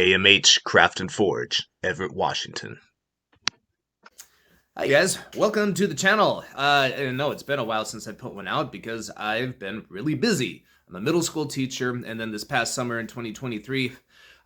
AMH Craft and Forge, Everett, Washington. Hi guys, welcome to the channel. I know it's been a while since I put one out because I've been really busy. I'm a middle school teacher, and then this past summer in 2023,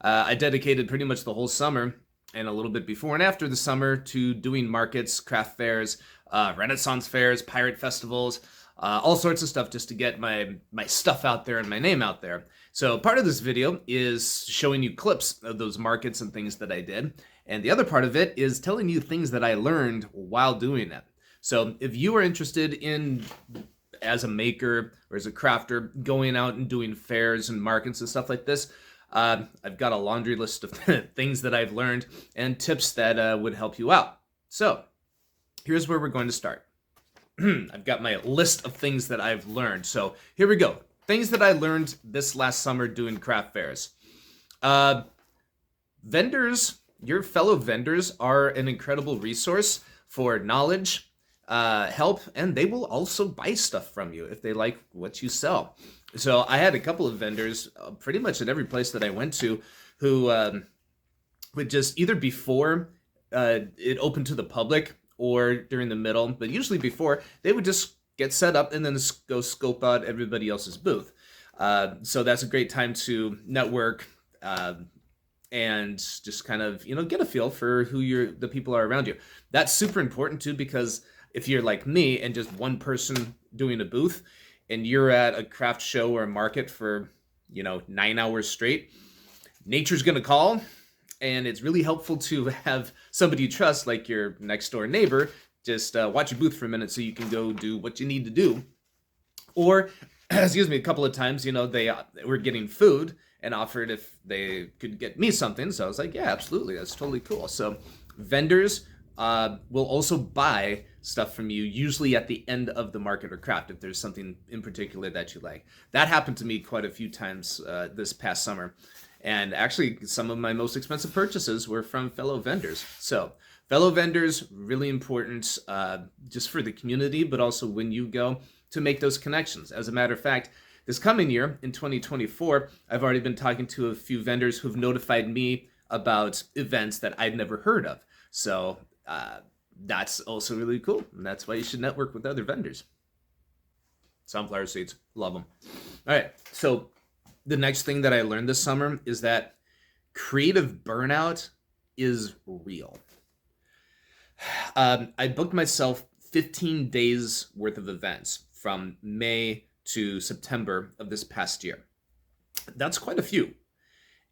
I dedicated pretty much the whole summer and a little bit before and after the summer to doing markets, craft fairs, Renaissance fairs, pirate festivals, all sorts of stuff just to get my stuff out there and my name out there. So part of this video is showing you clips of those markets and things that I did. And the other part of it is telling you things that I learned while doing it. So if you are interested in, as a maker or as a crafter, going out and doing fairs and markets and stuff like this, I've got a laundry list of things that I've learned and tips that would help you out. So here's where we're going to start. I've got my list of things that I've learned. So here we go. Things that I learned this last summer doing craft fairs. Vendors, your fellow vendors are an incredible resource for knowledge, help, and they will also buy stuff from you if they like what you sell. So I had a couple of vendors pretty much at every place that I went to who would just either before it opened to the public or during the middle, but usually before, they would just get set up and then go scope out everybody else's booth. So that's a great time to network and just kind of, get a feel for who the people are around you. That's super important too, because if you're like me and just one person doing a booth and you're at a craft show or a market for, 9 hours straight, nature's going to call. And it's really helpful to have somebody you trust, like your next door neighbor, just watch your booth for a minute so you can go do what you need to do. Or, excuse me, a couple of times, they were getting food and offered if they could get me something. So I was like, yeah, absolutely. That's totally cool. So vendors will also buy stuff from you, usually at the end of the market or craft, if there's something in particular that you like. That happened to me quite a few times this past summer. And actually, some of my most expensive purchases were from fellow vendors. So fellow vendors, really important just for the community, but also when you go to make those connections. As a matter of fact, this coming year, in 2024, I've already been talking to a few vendors who've notified me about events that I'd never heard of. So that's also really cool. And that's why you should network with other vendors. Sunflower seeds, love them. All right, so the next thing that I learned this summer is that creative burnout is real. I booked myself 15 days worth of events from May to September of this past year. That's quite a few.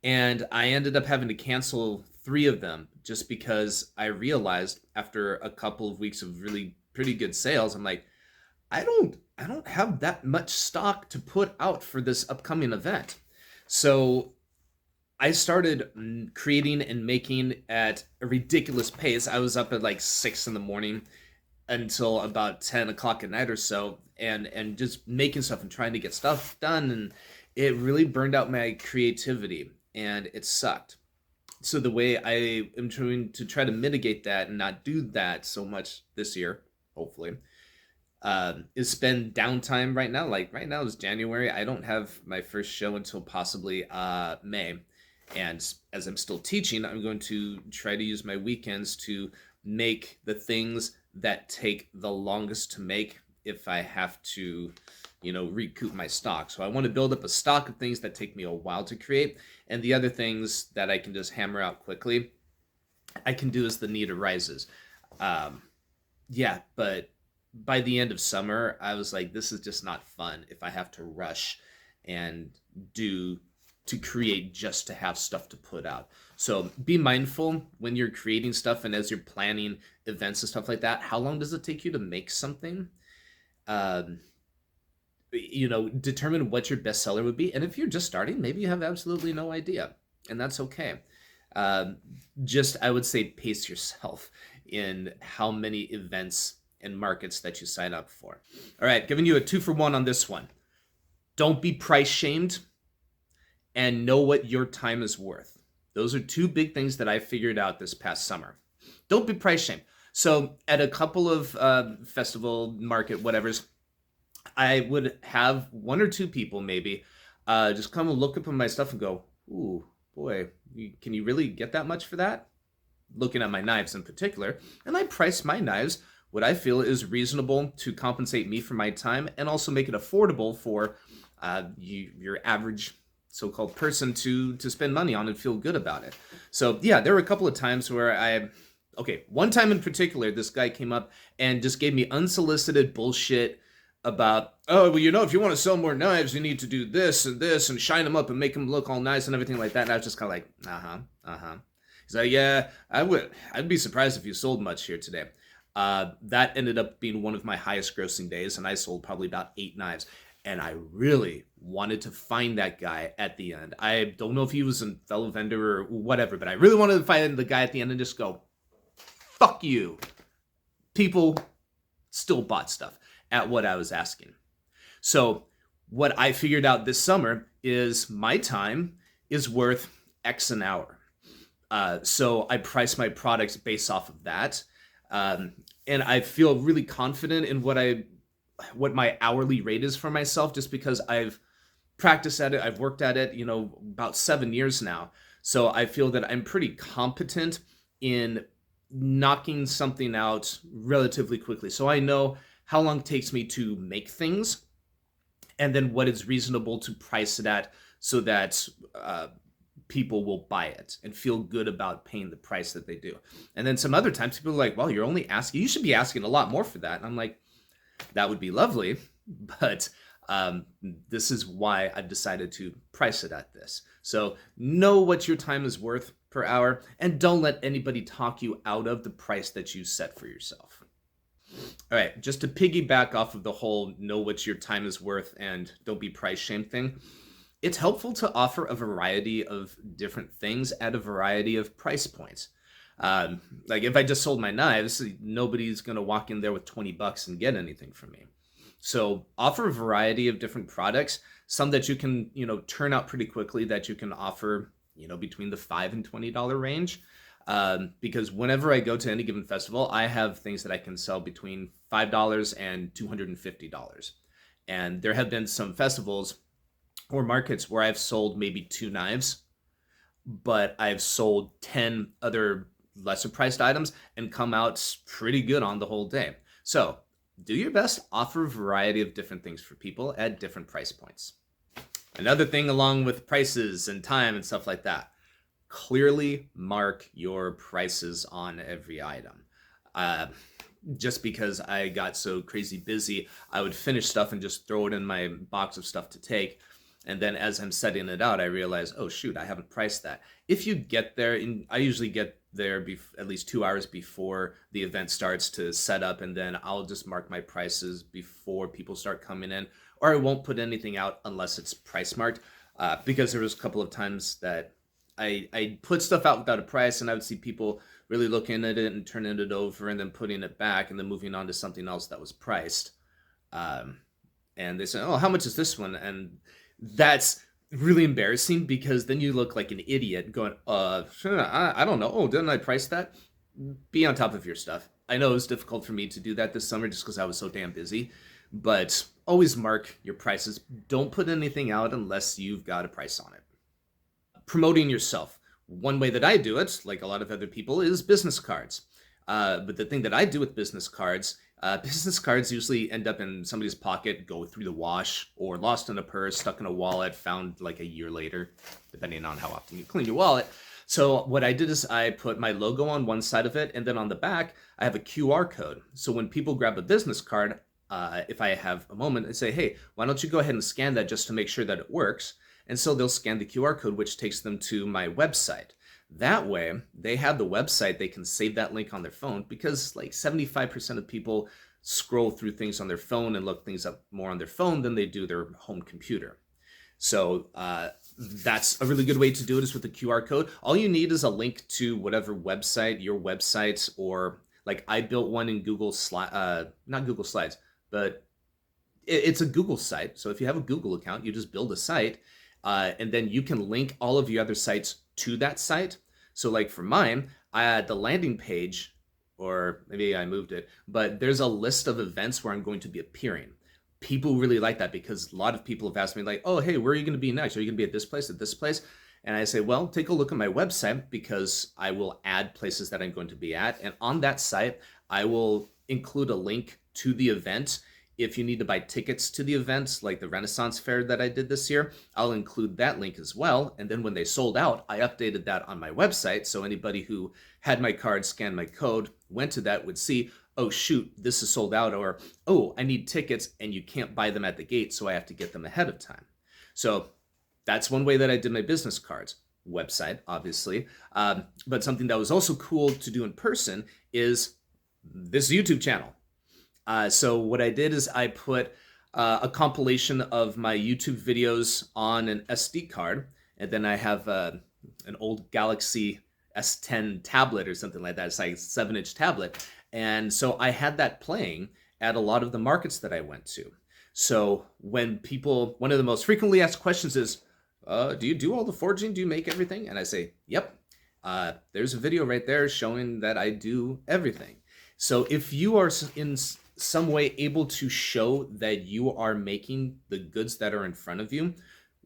And I ended up having to cancel 3 of them just because I realized after a couple of weeks of really pretty good sales, I'm like, I don't have that much stock to put out for this upcoming event. So I started creating and making at a ridiculous pace. I was up at like 6 in the morning until about 10 o'clock at night or so, and just making stuff and trying to get stuff done. And it really burned out my creativity and it sucked. So the way I am trying to mitigate that and not do that so much this year, hopefully, is spend downtime right now. Like right now is January. I don't have my first show until possibly May. And as I'm still teaching, I'm going to try to use my weekends to make the things that take the longest to make if I have to, recoup my stock. So I want to build up a stock of things that take me a while to create. And the other things that I can just hammer out quickly, I can do as the need arises. But by the end of summer, I was like, this is just not fun if I have to rush and to create just to have stuff to put out. So be mindful when you're creating stuff and as you're planning events and stuff like that. How long does it take you to make something? Determine what your bestseller would be. And if you're just starting, maybe you have absolutely no idea, and that's okay. I would say pace yourself in how many events and markets that you sign up for. All right, giving you a 2-for-1 on this one. Don't be price shamed and know what your time is worth. Those are 2 big things that I figured out this past summer. Don't be price shamed. So at a couple of festival, market, whatevers, I would have 1 or 2 people maybe just come and look up at my stuff and go, ooh, boy, can you really get that much for that? Looking at my knives in particular, and I price my knives what I feel is reasonable to compensate me for my time and also make it affordable for your average so-called person to spend money on and feel good about it. So yeah, there were a couple of times where okay, one time in particular, this guy came up and just gave me unsolicited bullshit about, oh, well, if you want to sell more knives, you need to do this and shine them up and make them look all nice and everything like that. And I was just kind of like, He's like, yeah, I'd be surprised if you sold much here today. That ended up being one of my highest grossing days, and I sold probably about 8 knives. And I really wanted to find that guy at the end. I don't know if he was a fellow vendor or whatever, but I really wanted to find the guy at the end and just go, fuck you. People still bought stuff at what I was asking. So what I figured out this summer is my time is worth X an hour. So I price my products based off of that. And I feel really confident in what my hourly rate is for myself, just because I've practiced at it. I've worked at it, about 7 years now. So I feel that I'm pretty competent in knocking something out relatively quickly. So I know how long it takes me to make things, and then what is reasonable to price it at so that people will buy it and feel good about paying the price that they do. And then some other times people are like, well, you should be asking a lot more for that. And I'm like, that would be lovely, but this is why I've decided to price it at this. So know what your time is worth per hour, and don't let anybody talk you out of the price that you set for yourself. All right, just to piggyback off of the whole know what your time is worth and don't be price shame thing, it's helpful to offer a variety of different things at a variety of price points. Like if I just sold my knives, nobody's going to walk in there with $20 and get anything from me. So offer a variety of different products, some that you can, turn out pretty quickly, that you can offer, between the $5 and $20 range. Because whenever I go to any given festival, I have things that I can sell between $5 and $250. And there have been some festivals or markets where I've sold maybe 2 knives, but I've sold 10 other lesser priced items and come out pretty good on the whole day. So do your best, offer a variety of different things for people at different price points. Another thing along with prices and time and stuff like that, clearly mark your prices on every item. Just because I got so crazy busy, I would finish stuff and just throw it in my box of stuff to take. And then as I'm setting it out, I realize, oh shoot, I haven't priced that. If you get there, I usually get there at least 2 hours before the event starts to set up, and then I'll just mark my prices before people start coming in, or I won't put anything out unless it's price marked, because there was a couple of times that I put stuff out without a price, and I would see people really looking at it and turning it over and then putting it back and then moving on to something else that was priced. And they say, oh, how much is this one? And that's really embarrassing, because then you look like an idiot going, I don't know. Oh, didn't I price that? Be on top of your stuff. I know it was difficult for me to do that this summer just because I was so damn busy, but always mark your prices. Don't put anything out unless you've got a price on it. Promoting yourself. One way that I do it, like a lot of other people, is business cards. But the thing that I do with business cards usually end up in somebody's pocket, go through the wash, or lost in a purse, stuck in a wallet, found like a year later, depending on how often you clean your wallet. So what I did is I put my logo on one side of it, and then on the back, I have a QR code. So when people grab a business card, if I have a moment, I say, hey, why don't you go ahead and scan that just to make sure that it works? And so they'll scan the QR code, which takes them to my website. That way, they have the website, they can save that link on their phone, because like 75% of people scroll through things on their phone and look things up more on their phone than they do their home computer. So that's a really good way to do it, is with the QR code. All you need is a link to whatever website, your website, or like I built one in not Google Slides, but it's a Google site. So if you have a Google account, you just build a site, and then you can link all of your other sites to that site. So like for mine, I had the landing page, or maybe I moved it, but there's a list of events where I'm going to be appearing. People really like that, because a lot of people have asked me like, oh, hey, where are you going to be next? Are you going to be at this place, at this place? And I say, well, take a look at my website because I will add places that I'm going to be at. And on that site, I will include a link to the event. If you need to buy tickets to the events, like the Renaissance Fair that I did this year, I'll include that link as well. And then when they sold out, I updated that on my website. So anybody who had my card, scanned my code, went to that would see, oh, shoot, this is sold out. Or, oh, I need tickets and you can't buy them at the gate, so I have to get them ahead of time. So that's one way that I did my business cards. Website, obviously. But something that was also cool to do in person is this YouTube channel. So what I did is I put a compilation of my YouTube videos on an SD card, and then I have an old Galaxy S10 tablet or something like that. It's like a 7-inch tablet. And so I had that playing at a lot of the markets that I went to. So when people, one of the most frequently asked questions is, do you do all the forging? Do you make everything? And I say, yep. There's a video right there showing that I do everything. So if you are in some way able to show that you are making the goods that are in front of you,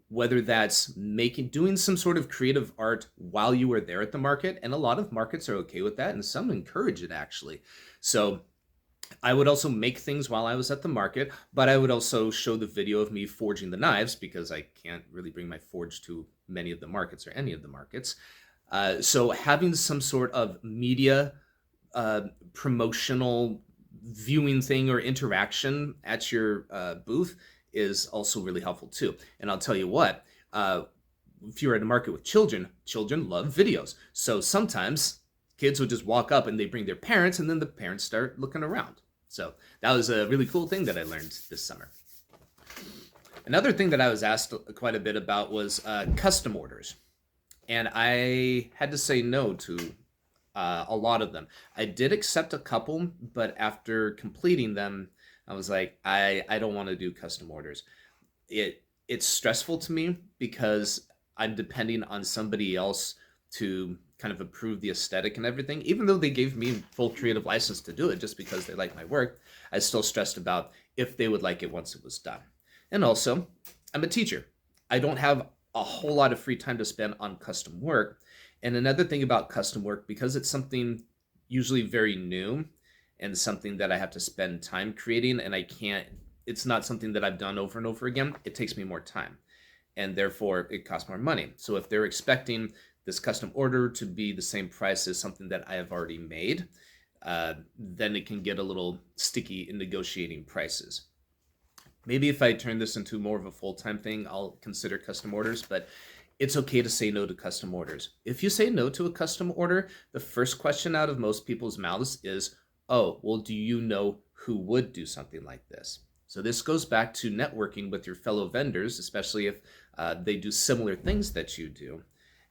whether that's doing some sort of creative art while you are there at the market, and a lot of markets are okay with that, and some encourage it actually. So I would also make things while I was at the market, but I would also show the video of me forging the knives because I can't really bring my forge to many of the markets or any of the markets. So having some sort of media promotional viewing thing or interaction at your booth is also really helpful too. And I'll tell you what, if you're at a market with children, children love videos. So sometimes kids will just walk up and they bring their parents, and then the parents start looking around. So that was a really cool thing that I learned this summer. Another thing that I was asked quite a bit about was custom orders. And I had to say no to a lot of them. I did accept a couple, but after completing them, I was like, I don't want to do custom orders. It's stressful to me because I'm depending on somebody else to kind of approve the aesthetic and everything. Even though they gave me full creative license to do it just because they like my work, I still stressed about if they would like it once it was done. And also, I'm a teacher. I don't have a whole lot of free time to spend on custom work. And another thing about custom work, because it's something usually very new and something that I have to spend time creating, and it's not something that I've done over and over again, it takes me more time. And therefore, it costs more money. So if they're expecting this custom order to be the same price as something that I have already made, then it can get a little sticky in negotiating prices. Maybe if I turn this into more of a full-time thing, I'll consider custom orders, but it's okay to say no to custom orders. If you say no to a custom order, the first question out of most people's mouths is, oh, well, do you know who would do something like this? So this goes back to networking with your fellow vendors, especially if they do similar things that you do.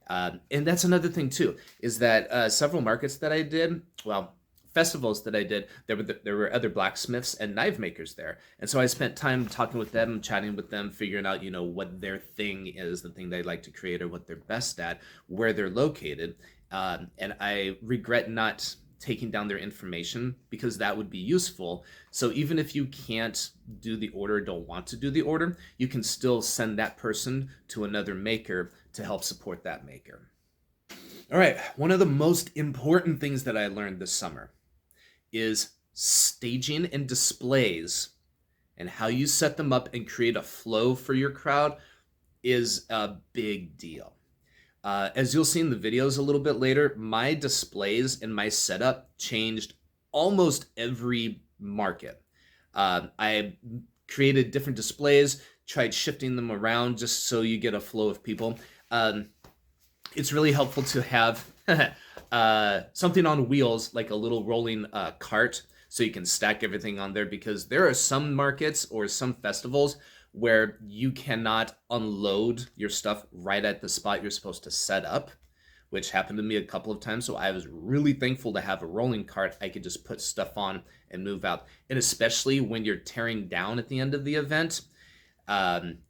And that's another thing too, is that several markets that I did, well, festivals that I did, there were other blacksmiths and knife makers there. And so I spent time talking with them, chatting with them, figuring out, what their thing is, the thing they like to create or what they're best at, where they're located. And I regret not taking down their information because that would be useful. So even if you can't do the order, don't want to do the order, you can still send that person to another maker to help support that maker. All right, one of the most important things that I learned this summer is staging and displays, and how you set them up and create a flow for your crowd is a big deal. As you'll see in the videos a little bit later, my displays and my setup changed almost every market. I created different displays, tried shifting them around just so you get a flow of people. It's really helpful to have something on wheels, like a little rolling cart, so you can stack everything on there, because there are some markets or some festivals where you cannot unload your stuff right at the spot you're supposed to set up, which happened to me a couple of times. So I was really thankful to have a rolling cart I could just put stuff on and move out. And especially when you're tearing down at the end of the event,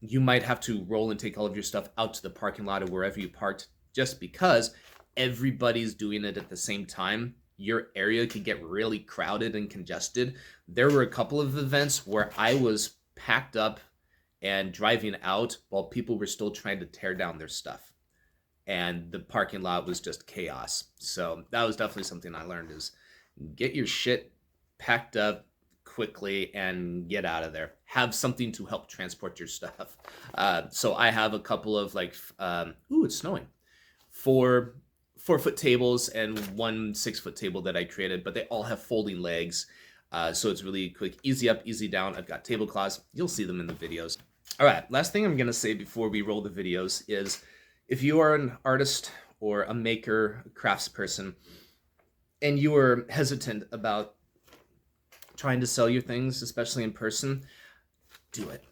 you might have to roll and take all of your stuff out to the parking lot or wherever you parked, just because everybody's doing it at the same time. Your area could get really crowded and congested. There were a couple of events where I was packed up and driving out while people were still trying to tear down their stuff. and the parking lot was just chaos. So that was definitely something I learned is get your shit packed up quickly and get out of there. Have something to help transport your stuff. So I have a couple of like, ooh, it's snowing. 4 4 foot tables and 1 6 foot table that I created, but they all have folding legs. So it's really quick, easy up, easy down. I've got tablecloths. You'll see them in the videos. All right, last thing I'm going to say before we roll the videos is if you are an artist or a maker, a craftsperson, and you are hesitant about trying to sell your things, especially in person, do it.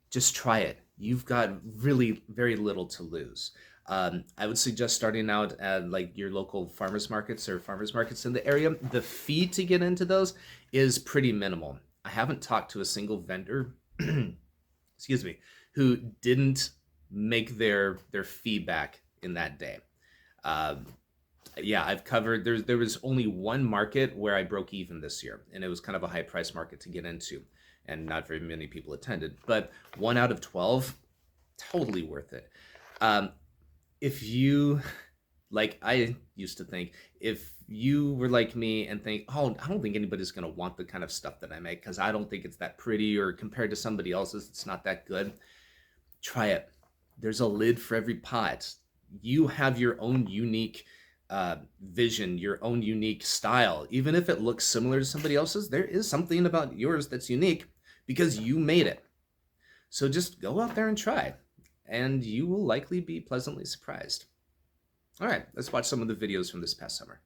Just try it. You've got really very little to lose. I would suggest starting out at like your local farmers markets or farmers markets in the area. The fee to get into those is pretty minimal. I haven't talked to a single vendor, excuse me, who didn't make their feedback in that day. Yeah, I've covered. There was only one market where I broke even this year, and it was kind of a high price market to get into, and not very many people attended. But 1 out of 12, totally worth it. If you, like I used to think, if you were like me and think, oh, I don't think anybody's gonna want the kind of stuff that I make because I don't think it's that pretty, or compared to somebody else's, it's not that good. Try it. There's a lid for every pot. You have your own unique vision, your own unique style. Even if it looks similar to somebody else's, there is something about yours that's unique because you made it. So just go out there and try, and you will likely be pleasantly surprised. All right, let's watch some of the videos from this past summer.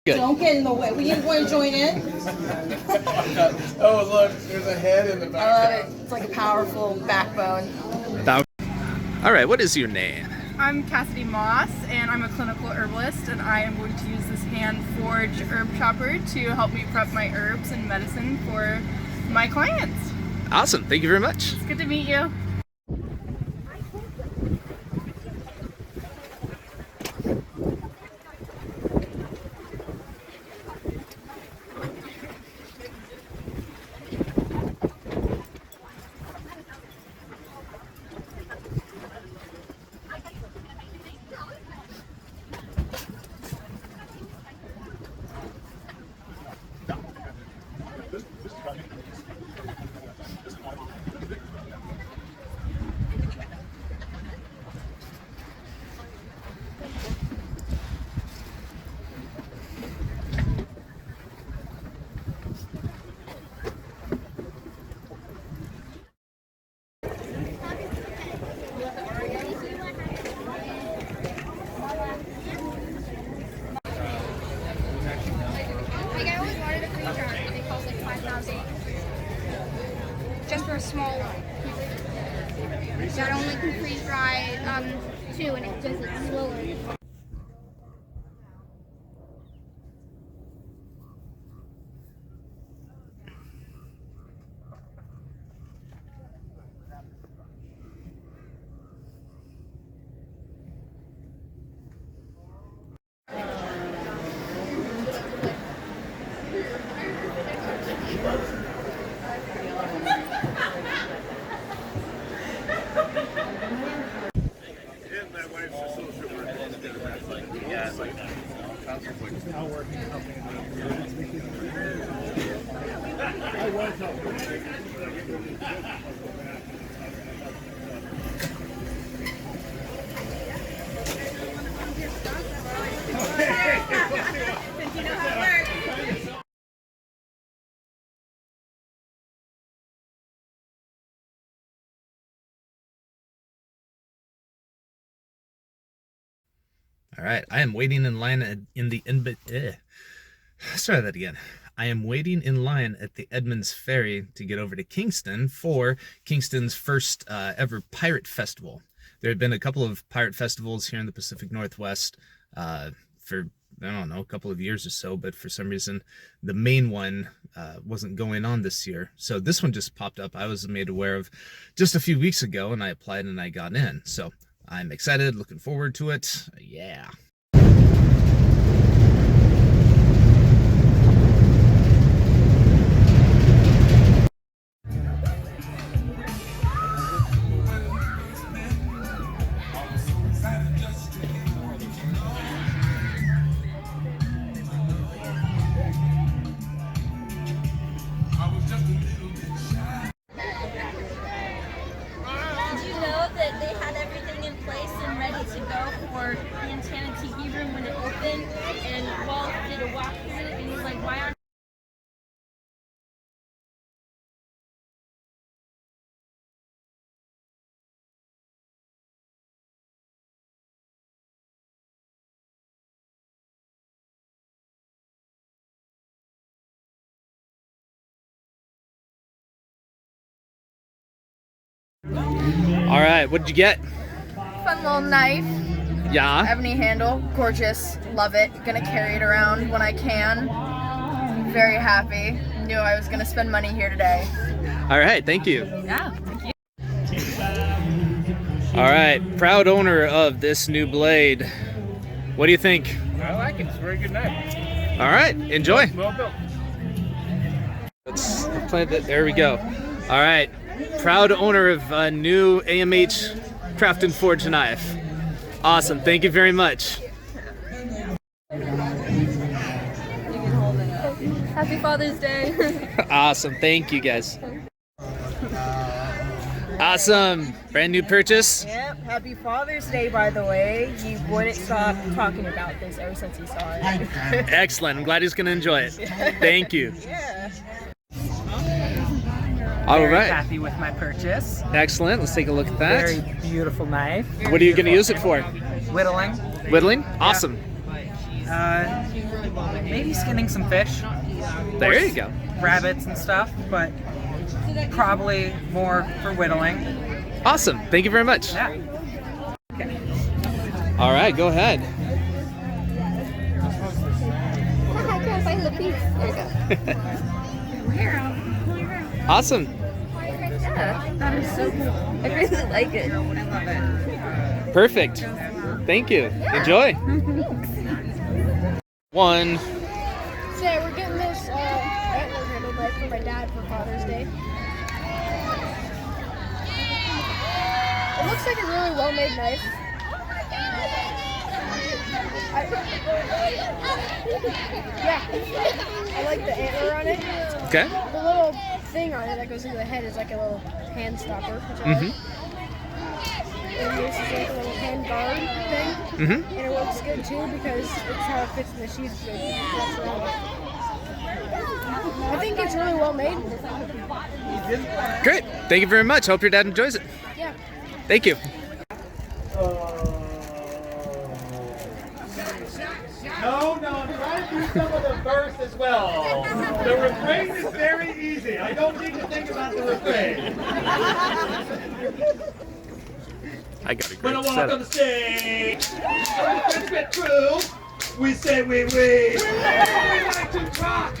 Good. Don't get in the way. We didn't want to join in. Oh, look, there's a head in the background. It's like a powerful backbone. All right, what is your name? I'm Cassidy Moss, and I'm a clinical herbalist, and I am going to use this hand-forged herb chopper to help me prep my herbs and medicine for my clients. Awesome, thank you very much. It's good to meet you. Like I always wanted a freeze dry, and it costs like 5,000 just for a small one. That only can freeze dry 2, and it does it slower. All right, I am waiting in line in the let's try that again. I am waiting in line at the Edmonds Ferry to get over to Kingston for Kingston's first ever pirate festival. There had been a couple of pirate festivals here in the Pacific Northwest for, I don't know, a couple of years or so, but for some reason the main one wasn't going on this year. So this one just popped up. I was made aware of just a few weeks ago, and I applied and I got in. So I'm excited, looking forward to it. Yeah. Did you know that they had everything in place and ready to go for the Enchanted Tiki Room when it opened? And Walt did a walkthrough and he's like, why aren't All right, what did you get? Fun little knife. Yeah. Ebony handle, gorgeous, love it. Gonna carry it around when I can. Very happy. Knew I was gonna spend money here today. All right, thank you. Yeah, thank you. All right, proud owner of this new blade. What do you think? I like it. It's a very good knife. All right, enjoy. Well built. Let's plant it. There we go. All right, proud owner of a new AMH Craft and Forge knife. Awesome, thank you very much. Happy Father's Day. Awesome, thank you guys. Awesome, brand new purchase. Yep, happy Father's Day, by the way. He wouldn't stop talking about this ever since he saw it. Excellent, I'm glad he's gonna enjoy it. Thank you. Yeah. All Very right, happy with my purchase. excellent, let's take a look at that. Very beautiful knife. What are you gonna use it for? Whittling. Whittling? Awesome. Maybe skinning some fish. There you go. Rabbits and stuff, but probably more for whittling. Awesome, thank you very much. Yeah. All right, go ahead. I can't find the piece. There you go. Awesome. Yeah, that is so cool. I really like it. Perfect. Thank you. Enjoy. One. So yeah, we're getting this antler handle knife for my dad for Father's Day. It looks like a really well-made knife. I like the antler on it. Okay. The little thing on it that goes into the head is like a little hand stopper, which I like. And this is like a little hand guard thing. And it works good too because it's how it fits in the sheath. So it wraps around. I think it's really well made. Great. Thank you very much. Hope your dad enjoys it. Yeah. Thank you. No, I'm trying to do some of the verse as well. The refrain is very easy. I don't need to think about the refrain. I got a When I great walk on the setup. stage, it's been true. We say we. We like to rock.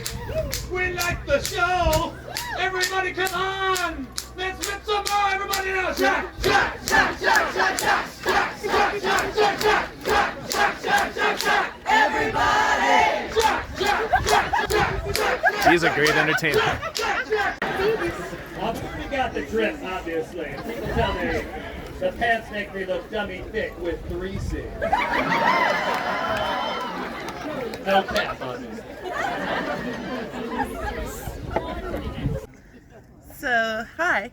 We like the show. Everybody come on. Let's rip some more. Everybody now. Shot, shot, shot, shot, shot, shot, shot, shot, shot, shot, shot, shot, shot, shot, shot, shot. Everybody. Shot, shot, shot, shot, shot. He's a great entertainer. I've already got the drip, obviously. People tell me the pants make me look dummy thick with 3 C's. No cap, obviously. So, hi.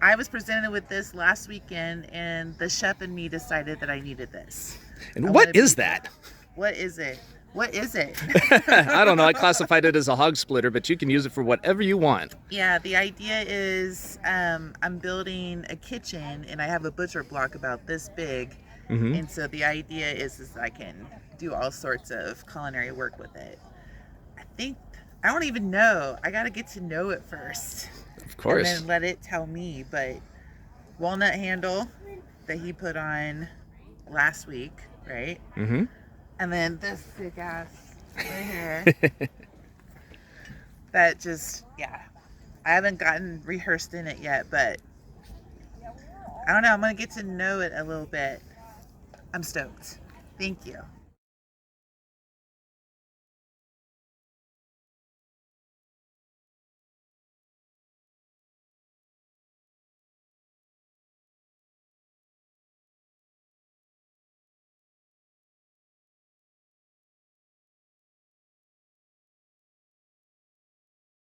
I was presented with this last weekend, and the chef and me decided that I needed this. And what is that? What is it? What is it? I don't know. I classified it as a hog splitter, but you can use it for whatever you want. Yeah, the idea is I'm building a kitchen, and I have a butcher block about this big. And so the idea is I can do all sorts of culinary work with it. I don't even know. I got to get to know it first. Of course. And then let it tell me. But walnut handle that he put on last week, right? And then this big ass right here. That just, yeah. I haven't gotten rehearsed in it yet, but I don't know. I'm going to get to know it a little bit. I'm stoked. Thank you.